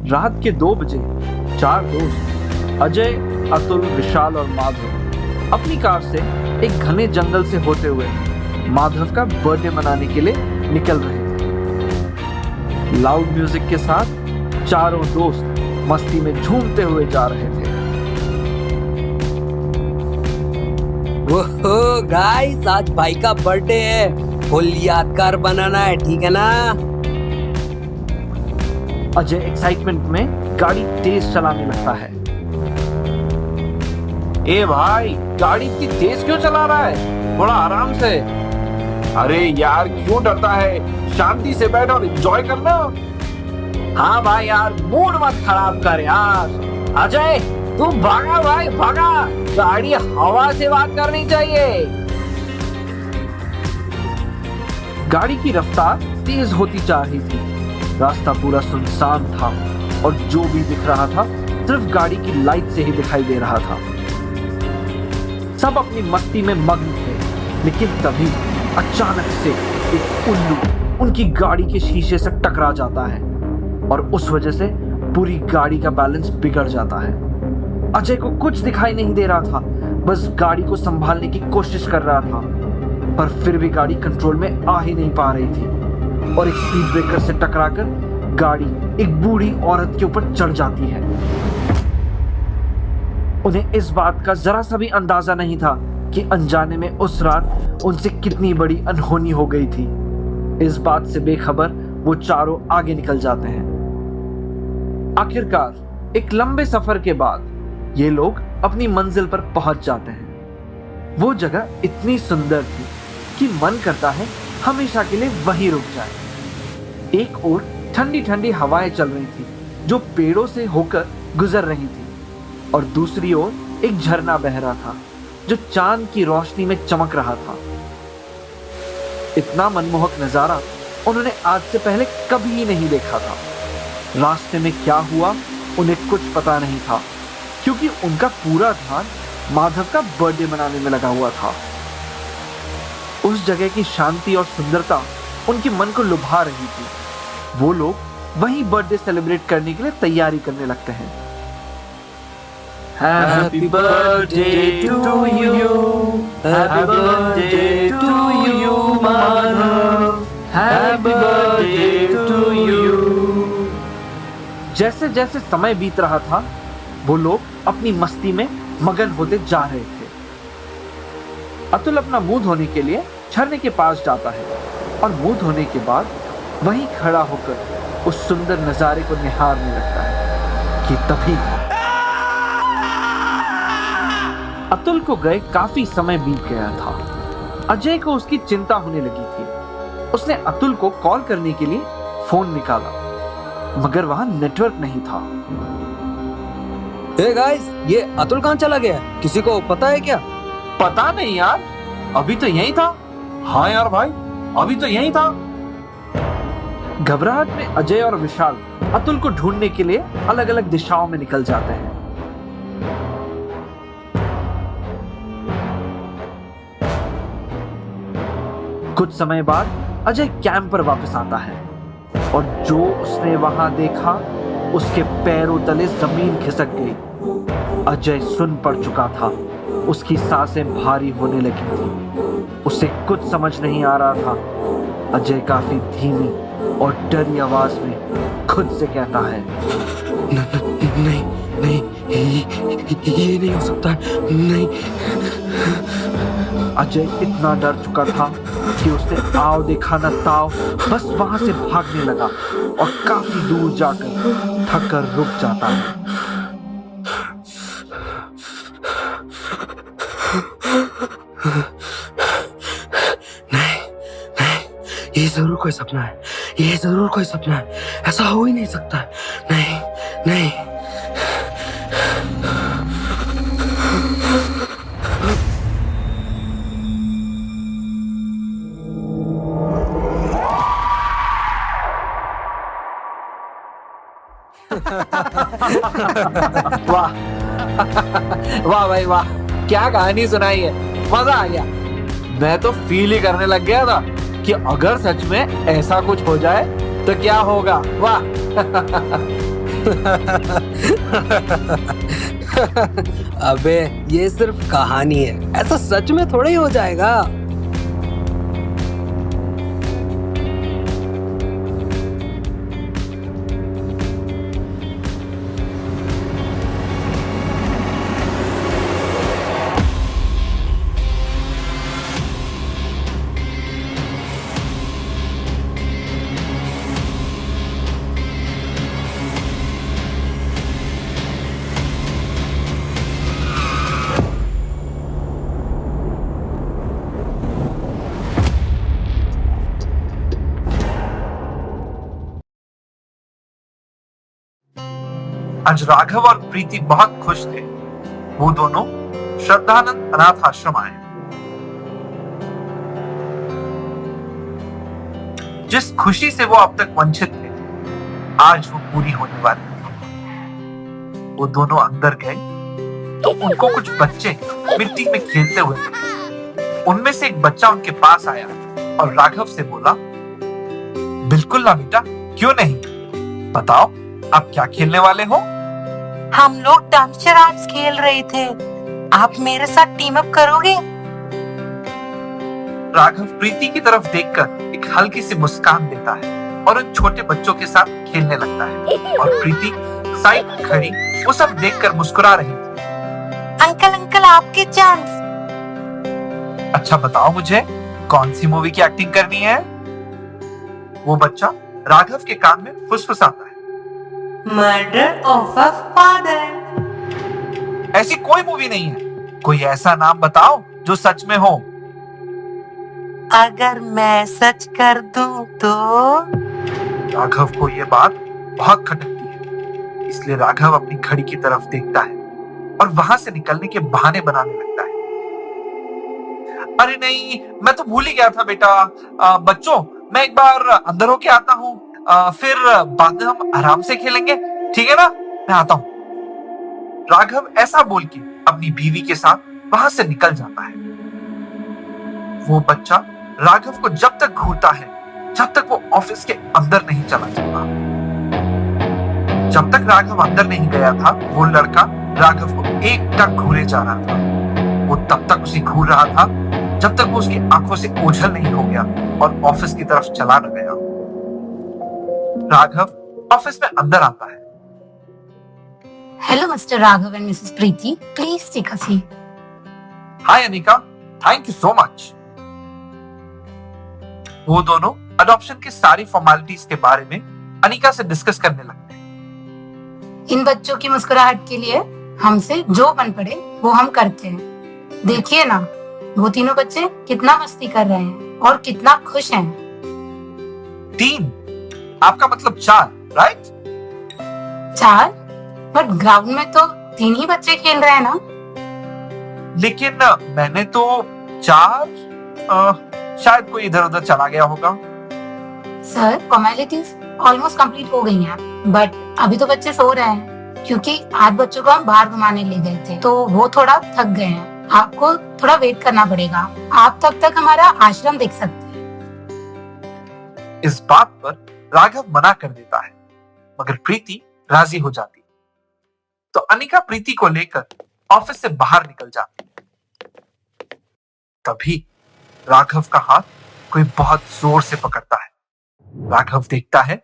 रात के 2 बजे 4 दोस्त अजय, अतुल, विशाल और माधव अपनी कार से एक घने जंगल से होते हुए माधव का बर्थडे मनाने के लिए निकल रहे थे। लाउड म्यूजिक के साथ चारों दोस्त मस्ती में झूमते हुए जा रहे थे। ओहो गाइस, आज भाई का बर्थडे है, फुल यादगार बनाना है, ठीक है ना? अजय एक्साइटमेंट में गाड़ी तेज चलाने लगता है। ए भाई, गाड़ी इतनी तेज क्यों चला रहा है? थोड़ा आराम से। अरे यार, क्यों डरता है? शांति से बैठ और एंजॉय करना। हाँ भाई यार, मूड मत खराब कर यार। अजय तू भागा भाई भागा, गाड़ी हवा से बात करनी चाहिए। गाड़ी की रफ्तार तेज होती जा रही थी। रास्ता पूरा सुनसान था और जो भी दिख रहा था सिर्फ गाड़ी की लाइट से ही दिखाई दे रहा था। सब अपनी मस्ती में मग्न थे, लेकिन तभी अचानक से एक उल्लू उनकी गाड़ी के शीशे से टकरा जाता है और उस वजह से पूरी गाड़ी का बैलेंस बिगड़ जाता है। अजय को कुछ दिखाई नहीं दे रहा था, बस गाड़ी को संभालने की कोशिश कर रहा था, पर फिर भी गाड़ी कंट्रोल में आ ही नहीं पा रही थी और एक स्पीड ब्रेकर से टकराकर गाड़ी एक बूढ़ी औरत के ऊपर चढ़ जाती है। उन्हें इस बात का जरा सा भी अंदाजा नहीं था कि अनजाने में उस रात उनसे कितनी बड़ी अनहोनी हो गई थी। इस बात से बेखबर वो चारों आगे निकल जाते हैं। आखिरकार एक लंबे सफर के बाद ये लोग अपनी मंजिल पर पहुंच जाते हैं। वो जगह इतनी सुंदर थी कि मन करता है हमेशा के लिए वहीं रुक जाए। एक ओर ठंडी ठंडी हवाएं चल रही थी जो पेड़ों से होकर गुजर रही थी और दूसरी ओर एक झरना बह रहा था जो चांद की रोशनी में चमक रहा था। इतना मनमोहक नजारा उन्होंने आज से पहले कभी नहीं देखा था। रास्ते में क्या हुआ उन्हें कुछ पता नहीं था, क्योंकि उनका पूरा ध्यान माधव का बर्थडे मनाने में लगा हुआ था। उस जगह की शांति और सुंदरता उनके मन को लुभा रही थी। वो लोग वहीं बर्थडे सेलिब्रेट करने के लिए तैयारी करने लगते हैं। Happy birthday to you, happy birthday to you, Madhav, happy birthday to you। जैसे जैसे समय बीत रहा था वो लोग अपनी मस्ती में मगन होते जा रहे थे। अतुल अपना मुंह धोने के लिए झरने के पास जाता है और मुंह धोने के बाद वहीं खड़ा होकर उस सुंदर नजारे को निहारने लगता है कि तभी अतुल को गए काफी समय बीत गया था। अजय को उसकी चिंता होने लगी थी। उसने अतुल को कॉल करने के लिए फोन निकाला, मगर वहां नेटवर्क नहीं था। हे गाइस, ये अतुल कहाँ चला गया? किसी को पता है क्या? पता नहीं यार, अभी तो यही था। हाँ यार भाई, अभी तो यही था। घबराहट में अजय और विशाल अतुल को ढूंढने के लिए अलग अलग दिशाओं में निकल जाते हैं। कुछ समय बाद अजय कैंप पर वापस आता है और जो उसने वहां देखा उसके पैरों तले जमीन खिसक गई। अजय सुन पड़ चुका था, उसकी सांसें भारी होने लगी थी। उसे कुछ समझ नहीं आ रहा था। अजय काफी धीमी और डरी आवाज में खुद से कहता है, नहीं नहीं, ये नहीं हो सकता, नहीं। अजय इतना डर चुका था कि उसने आओ देखा न ताओ बस वहां से भागने लगा और काफी दूर जाकर थक कर रुक जाता है। नहीं नहीं, ये जरूर कोई सपना है, ये जरूर कोई सपना है, ऐसा हो ही नहीं सकता। नहीं नहीं। वाह वाह भाई वाह, क्या कहानी सुनाई है, मजा आ गया। मैं तो फील ही करने लग गया था कि अगर सच में ऐसा कुछ हो जाए तो क्या होगा। वाह। अबे ये सिर्फ कहानी है, ऐसा सच में थोड़ा ही हो जाएगा। आज राघव और प्रीति बहुत खुश थे। वो दोनों श्रद्धानंद अनाथ आश्रम आए। जिस खुशी से वो अब तक वंचित थे, आज वो पूरी होने वाली थी। वो दोनों अंदर गए तो उनको कुछ बच्चे मिट्टी में खेलते हुए मिले। उनमें से एक बच्चा उनके पास आया और राघव से बोला, बिल्कुल ना बेटा, क्यों नहीं, बताओ आप क्या खेलने वाले हो? हम लोग डम्पस्टर आर्ट्स खेल रहे थे, आप मेरे साथ टीम अप करोगे? राघव प्रीति की तरफ देखकर एक हल्की सी मुस्कान देता है और उन छोटे बच्चों के साथ खेलने लगता है। और प्रीति साइड में खड़ी वो सब देखकर मुस्कुरा रही थी। अंकल अंकल आपके चांस। अच्छा बताओ मुझे, कौन सी मूवी की एक्टिंग करनी है? वो बच्चा राघव के कान में फुसफुसाता है, मर्डर ऑफ अ फादर। ऐसी कोई मूवी नहीं है, कोई ऐसा नाम बताओ जो सच में हो। अगर मैं सच कर दूं तो? राघव को यह बात बहुत खटकती है, इसलिए राघव अपनी घड़ी की तरफ देखता है और वहां से निकलने के बहाने बनाने लगता है। अरे नहीं, मैं तो भूल ही गया था बेटा। बच्चों, मैं एक बार अंदर होके आता हूँ, फिर बाद में हम आराम से खेलेंगे, ठीक है ना? मैं आता हूँ। राघव ऐसा बोल के अपनी बीवी के साथ वहां से निकल जाता है। वो बच्चा राघव को जब तक घूरता है जब तक वो ऑफिस के अंदर नहीं चला जाता। जब तक राघव अंदर नहीं गया था, वो लड़का राघव को एकटक घूरे जा रहा था। वो तब तक उसे घूर रहा था जब तक वो उसकी आंखों से ओझल नहीं हो गया और ऑफिस की तरफ चला न गया। राघव ऑफिस में अंदर आता है। Hello, Mr. Raghav and Mrs. Preeti. Please take a seat. Hi Anika, thank you so much. वो दोनों अडॉप्शन की सारी फॉर्मेलिटीज के बारे में अनिका से डिस्कस करने लगते हैं। इन बच्चों की मुस्कुराहट के लिए हमसे जो बन पड़े वो हम करते हैं। देखिए ना, वो तीनों बच्चे कितना मस्ती कर रहे हैं और कितना खुश हैं। 3, आपका मतलब 4, राइट? 4? बट ग्राउंड में तो 3 ही बच्चे खेल रहे हैं ना। लेकिन मैंने तो 4, शायद कोई इधर उधर चला गया होगा। सर, फॉर्मेलिटीज ऑलमोस्ट कंप्लीट हो गई हैं, बट अभी तो बच्चे सो रहे हैं क्योंकि आज बच्चों को हम बाहर घुमाने ले गए थे तो वो थोड़ा थक गए हैं। आपको थोड़ा वेट करना पड़ेगा, आप तब तक हमारा आश्रम देख सकते हैं। इस बात पर राघव मना कर देता है, मगर प्रीति राजी हो जाती। तो अनिका प्रीति को लेकर ऑफिस से बाहर निकल जाती। तभी राघव का हाथ कोई बहुत जोर से पकड़ता है। राघव देखता है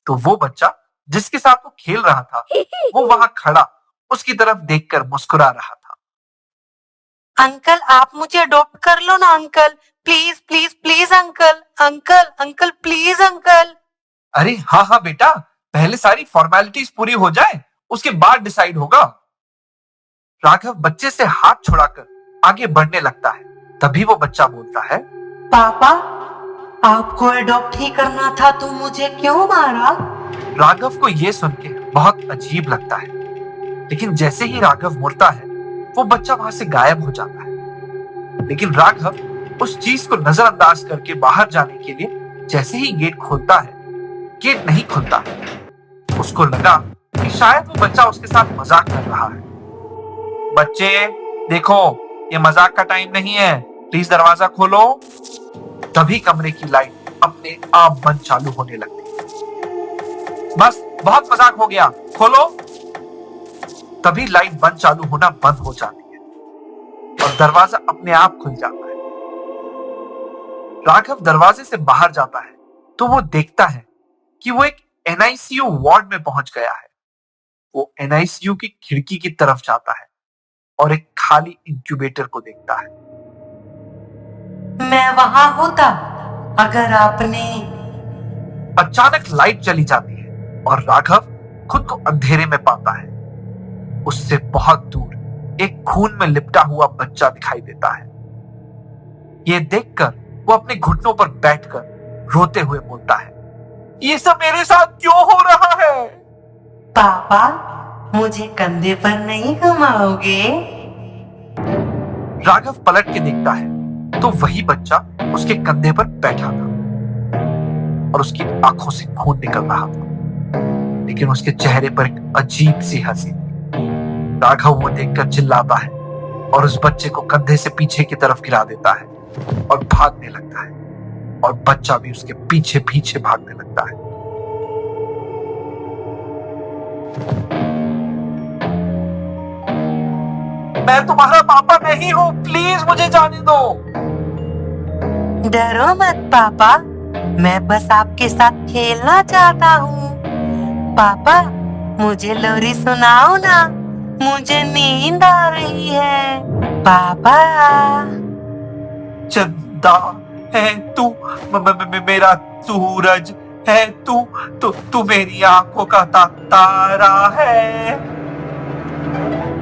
तो वो बच्चा जिसके साथ वो खेल रहा था, वो वहां खड़ा उसकी तरफ देखकर मुस्कुरा रहा था। अंकल आप मुझे अडॉप्ट कर लो ना uncle, please please please uncle, uncle uncle please uncle. अरे हाँ हाँ बेटा, पहले सारी फॉर्मेलिटीज पूरी हो जाए, उसके बाद डिसाइड होगा। राघव बच्चे से हाथ छुड़ाकर आगे बढ़ने लगता है। तभी वो बच्चा बोलता है, पापा आपको अडॉप्ट ही करना था तो मुझे क्यों मारा? राघव को यह सुन के बहुत अजीब लगता है, लेकिन जैसे ही राघव मुड़ता है वो बच्चा वहां से गायब हो जाता है। लेकिन राघव उस चीज को नजरअंदाज करके बाहर जाने के लिए जैसे ही गेट खोलता है, गेट नहीं खुलता है। उसको लगा कि शायद वो बच्चा उसके साथ मजाक कर रहा है। बच्चे देखो, ये मजाक का टाइम नहीं है, प्लीज दरवाजा खोलो। तभी कमरे की लाइट अपने आप बंद चालू होने लगती है। बस बहुत मजाक हो गया, खोलो। तभी लाइट बंद चालू होना बंद हो जाती है और दरवाजा अपने आप खुल जाता है। राघव दरवाजे से बाहर जाता है तो वो देखता है कि वो एक एनआईसीयू वार्ड में पहुंच गया है। वो एनआईसीयू की खिड़की की तरफ जाता है और एक खाली इंक्यूबेटर को देखता है। मैं वहां होता अगर आपने। अचानक लाइट चली जाती है और राघव खुद को अंधेरे में पाता है। उससे बहुत दूर एक खून में लिपटा हुआ बच्चा दिखाई देता है। यह देखकर वो अपने घुटनों पर बैठकर रोते हुए बोलता है, ये सब मेरे साथ क्यों हो रहा है? पापा, मुझे कंधे पर नहीं घुमाओगे? राघव पलट के देखता है तो वही बच्चा उसके कंधे पर बैठा था और उसकी आंखों से खून निकल रहा था, लेकिन उसके चेहरे पर एक अजीब सी हंसी थी। राघव वो देखकर चिल्लाता है और उस बच्चे को कंधे से पीछे की तरफ गिरा देता है और भागने लगता है और बच्चा भी उसके पीछे पीछे भागने लगता है। मैं तुम्हारा पापा नहीं हूं, प्लीज मुझे जाने दो। डरो मत पापा, मैं बस आपके साथ खेलना चाहता हूँ। पापा, मुझे लोरी सुनाओ ना, मुझे नींद आ रही है। पापा। चंदा है तू, मेरा सूरज है तू मेरी आंखों का तारा है।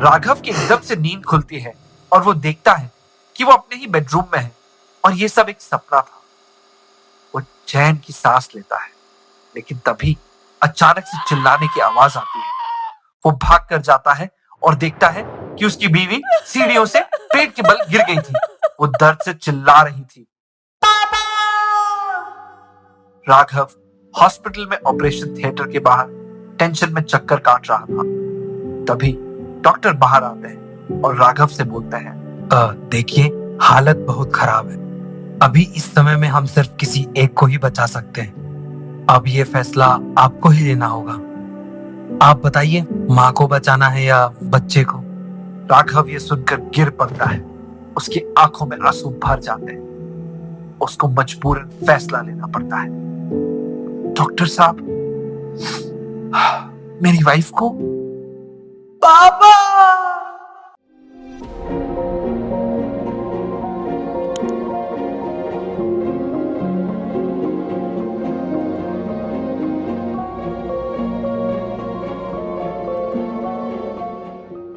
राघव की एकदम से नींद खुलती है और वो देखता है कि वो अपने ही बेडरूम में है और ये सब एक सपना था। वो चैन की सांस लेता है, लेकिन तभी अचानक से चिल्लाने की आवाज आती है। वो भाग कर जाता है और देखता है कि उसकी बीवी सीढ़ियों से पेट के बल गिर गई थी। वो दर्द से चिल्ला रही थी। राघव हॉस्पिटल में ऑपरेशन थिएटर के बाहर टेंशन में चक्कर काट रहा था। तभी डॉक्टर बाहर आते हैं और राघव से बोलते हैं, देखिए, हालत बहुत खराब है। अभी इस समय में हम सिर्फ किसी एक को ही बचा सकते हैं। अब ये फैसला आपको ही लेना होगा। आप बताइए, माँ को बचाना है या बच्चे को? राघव ये सुनकर गिर पड़ता है। उसकी आंखों में आंसू भर जाते हैं। उसको मजबूरन फैसला लेना पड़ता है। डॉक्टर साहब, मेरी वाइफ को। पापा।